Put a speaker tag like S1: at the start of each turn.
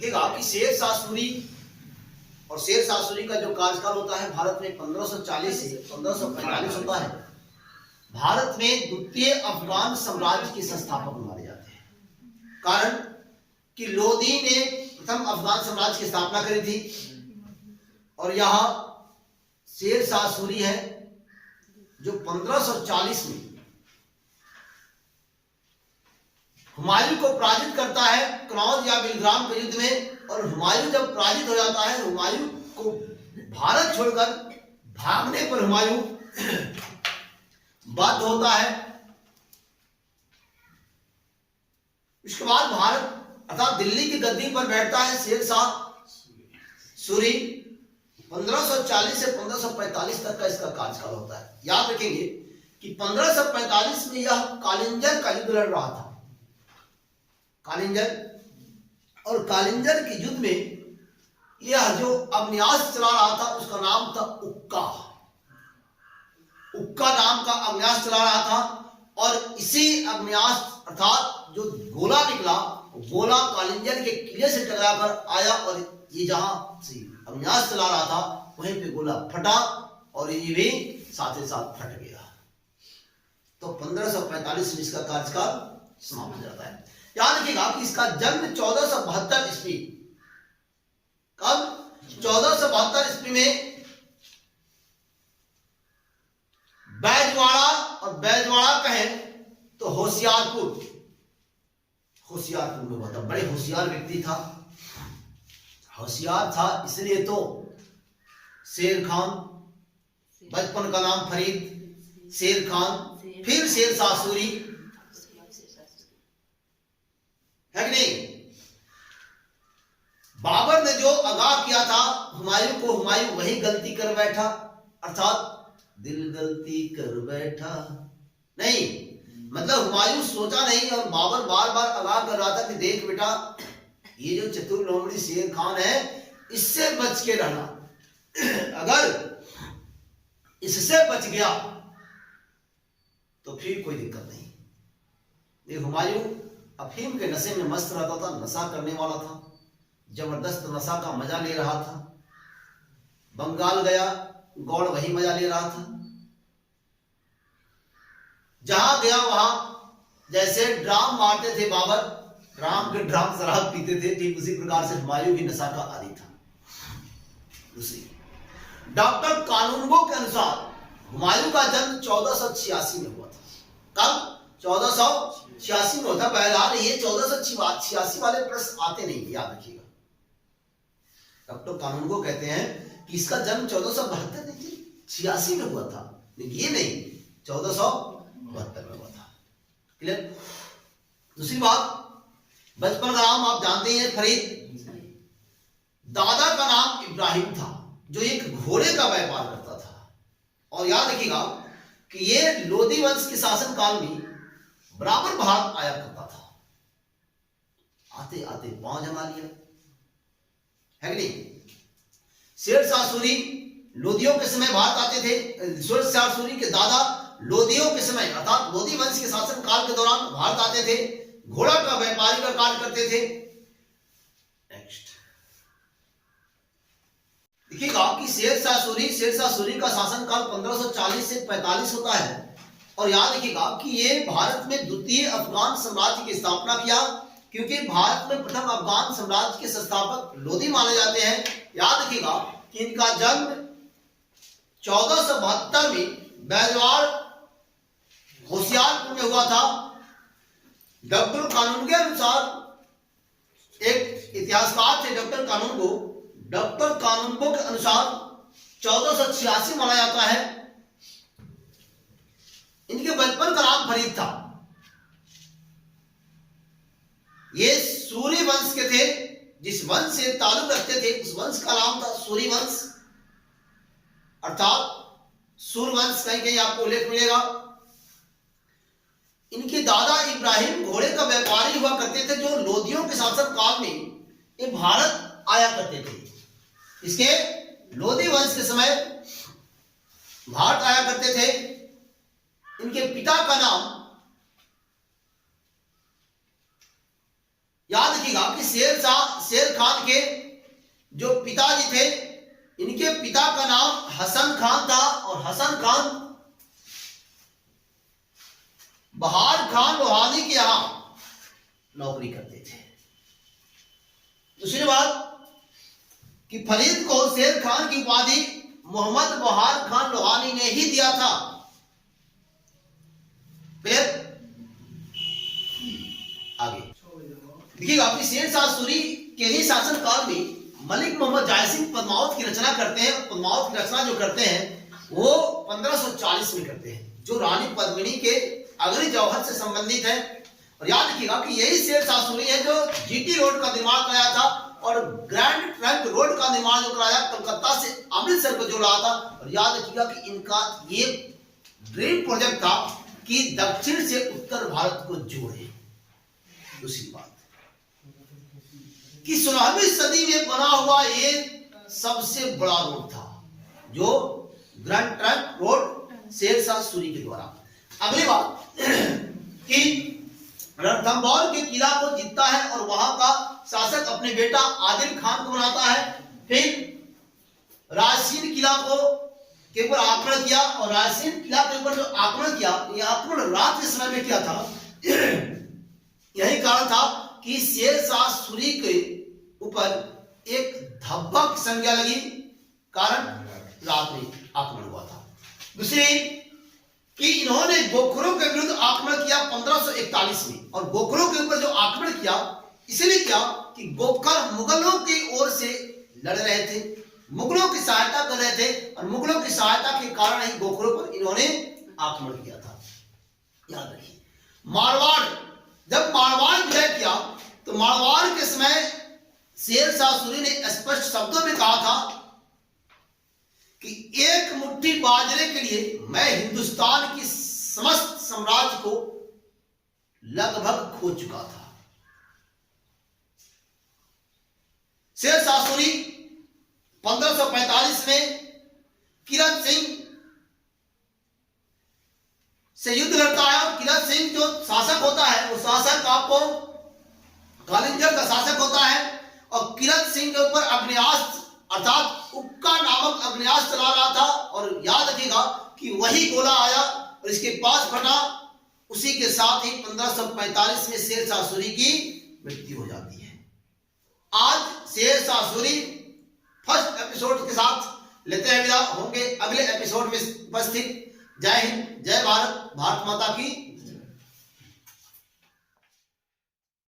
S1: देखिएगा कि शेर शाह सूरी और शेर शाह सूरी का जो कार्यकाल होता है भारत में 1540 से 1545 होता है। भारत में द्वितीय अफगान साम्राज्य के संस्थापक माने जाते हैं। कारण कि लोदी ने प्रथम अफगान साम्राज्य की स्थापना करी थी और यहाँ शेर शाह सूरी है जो 1540 में हुमायूं को पराजित करता है कनौज या बिलग्राम के युद्ध में। और हुमायूं जब पराजित हो जाता है, हुमायूं को भारत छोड़कर भागने पर हुमायूं बाध्य होता है। इसके बाद भारत अर्थात दिल्ली की गद्दी पर बैठता है शेर शाह सूरी। 1540 से 1545 तक का इसका कार्यकाल होता है। याद रखेंगे कि 1545 में यह कालिंजर का युद्ध लड़ रहा था। कालिंजर और कालिंजर के युद्ध में यह जो अग्न्यास चला रहा था उसका नाम था उक्का। उक्का नाम का अग्न्यास चला रहा था और इसी अग्न्यास अर्थात जो गोला निकला, गोला कालिंजर के किले से टकराकर आया और ये जहां से अग्न्यास चला रहा था वहीं पे गोला फटा और ये भी साथ ही साथ फट गया। तो 1545 में इसका कार्यकाल समाप्त हो जाता है। याद रखिएगा कि इसका जन्म 1472 ईस्वी, कब? 1472 ईस्वी में बैजवाड़ा, और बैजवाड़ा कहें तो होशियारपुर में हुआ था। बड़े होशियार व्यक्ति था, होशियार था इसलिए तो शेर खान, बचपन का नाम फरीद, शेर खान, फिर शेर शाह सूरी, है कि नहीं? बाबर ने जो आगाह किया था हुमायूं को, हुमायूं वही गलती कर बैठा, अर्थात दिल गलती कर बैठा नहीं, मतलब हुमायूं सोचा नहीं और बाबर बार बार आगाह कर रहा था कि देख बेटा ये जो चतुर लोमड़ी शेर खान है इससे बच के रहना, अगर इससे बच गया तो फिर कोई दिक्कत नहीं। ये हुमायूं अफीम के नशे में मस्त रहता था, नशा करने वाला था, जबरदस्त नशा का मजा ले रहा था। बंगाल गया, गौड़ वही मजा ले रहा था। जहां गया वहां जैसे ड्राम मारते थे बाबर, ड्राम के ड्राम शराब पीते थे, ठीक उसी प्रकार से हुमायूं भी नशा का आदी था। दूसरी, डॉक्टर कानूनगो के अनुसार हुमायूं का जन्म 1486 में हुआ था। कब? 1486 में होता। बहरहाल ये 1486 वाले प्रश्न आते नहीं, याद रखिएगा। डॉक्टर कानूनगो कहते हैं कि इसका जन्म 1472 नहीं 86 में हुआ था, लेकिन ये नहीं 1472 में हुआ था। क्लियर? दूसरी बात, बचपन का नाम आप जानते हैं फरीद, दादा का नाम इब्राहिम था जो एक घोड़े का व्यापार करता था। और याद रखिएगा कि ये लोदी वंश के शासन काल में बराबर भारत आया करता था। आते आते पांव जमा लिया, है कि नहीं? शेर शाह सूरी लोदियों के समय भारत आते थे। शेर शाह सूरी के दादा लोदियों के समय अर्थात लोदी वंश के शासन काल के दौरान भारत आते थे, घोड़ा का व्यापारी का कार्य करते थे। नेक्स्ट देखिएगा कि शेर शाह सूरी का शासन काल 1540 से 45 होता है। और याद रखिएगा कि ये भारत में द्वितीय अफगान साम्राज्य की स्थापना किया, क्योंकि भारत में प्रथम अफगान साम्राज्य के संस्थापक लोदी माने जाते हैं। याद रखिएगा कि इनका जन्म 1472 में बैजवाड़ होशियारपुर में हुआ था। डॉक्टर कानून के अनुसार, एक इतिहासकार थे डॉक्टर कानूनगो, डॉक्टर कानूनगो के अनुसार 1486 माना जाता है। इनके बचपन का नाम फरीद था। ये सूरी वंश के थे, जिस वंश से ताल्लुक रखते थे उस वंश का नाम था सूरी वंश, अर्थात सूरवंश। कहीं कहीं आपको उल्लेख मिलेगा। इनके दादा इब्राहिम घोड़े का व्यापारी हुआ करते थे, जो लोदियों के शासन काल में ये भारत आया करते थे। इसके लोदी वंश के समय भारत आया करते थे। इनके पिता का नाम याद रखिएगा कि शेर खान के जो पिताजी थे, इनके पिता का नाम हसन खान था और हसन खान बहार खान लोहानी के यहां नौकरी करते थे। दूसरी बात कि फरीद को शेर खान की उपाधि मोहम्मद बहार खान लोहानी ने ही दिया था। फिर आगे देखिएगा कि शेर शाह सूरी के ही शासनकाल में मलिक मोहम्मद जायद सिंह पद्मावत की रचना करते हैं। पद्मावत की रचना जो करते हैं वो 1540 में करते हैं, जो रानी पद्मिनी के अग्नि जौहर से संबंधित है। और याद रखिएगा कि यही शेर शाह सूरी है जो जीटी रोड का निर्माण कराया था और ग्रैंड ट्रंक रोड का निर्माण जो कराया कलकत्ता से अमृतसर को जोड़ रहा था। और याद रखिएगा कि इनका ये ड्रीम प्रोजेक्ट था कि दक्षिण से उत्तर भारत को जोड़े। दूसरी बात कि 16वीं सदी में बना हुआ ये सबसे बड़ा रोड था, जो grand trunk road Sher Shah Suri के द्वारा। अगली बात कि रणथंभौर के किला को जीतता है और वहां का शासक अपने बेटा आदिल खान को बनाता है। फिर रायसीन किला को के ऊपर आक्रमण किया और रायसीन किला के ऊपर जो आक्रमण किया, यह आक्रमण रात के समय में किया था। यही कारण था कि शेर शाह सूरी के ऊपर एक धब्बा की संज्ञा लगी, कारण रात में आक्रमण हुआ था। दूसरी कि इन्होंने गोखरों के विरुद्ध आक्रमण किया 1541 में, और गोखरों के ऊपर जो आक्रमण किया इसलिए किया कि गोखर मुगलों की ओर से लड़ रहे थे, मुगलों की सहायता कर रहे थे, और मुगलों की सहायता के कारण ही गोखरों पर इन्होंने आक्रमण किया था। याद रखिए, मारवाड़, जब मारवाड़ विजय किया तो मारवाड़ के समय शेर शाह सूरी ने स्पष्ट शब्दों में कहा था कि एक मुट्ठी बाजरे के लिए मैं हिंदुस्तान की समस्त साम्राज्य को लगभग खो चुका था। शेर शाह सूरी 1545 में किरण सिंह से युद्ध लड़ता है, और किरण सिंह जो शासक होता है वो शासक आपको कालिंजर का शासक होता है, और किरण सिंह के ऊपर अग्नेयास्त्र अर्थात उक्का नामक अग्नेयास्त्र चला रहा था। और याद रखिएगा कि वही गोला आया और इसके पास फटा, उसी के साथ ही 1545 में शेर शाह सूरी की मृत्यु हो जाती है। आज शेर शाह सूरी फर्स्ट एपिसोड के साथ लेते हैं विदा, होंगे अगले एपिसोड में उपस्थित। जय हिंद, जय भारत, भारत माता की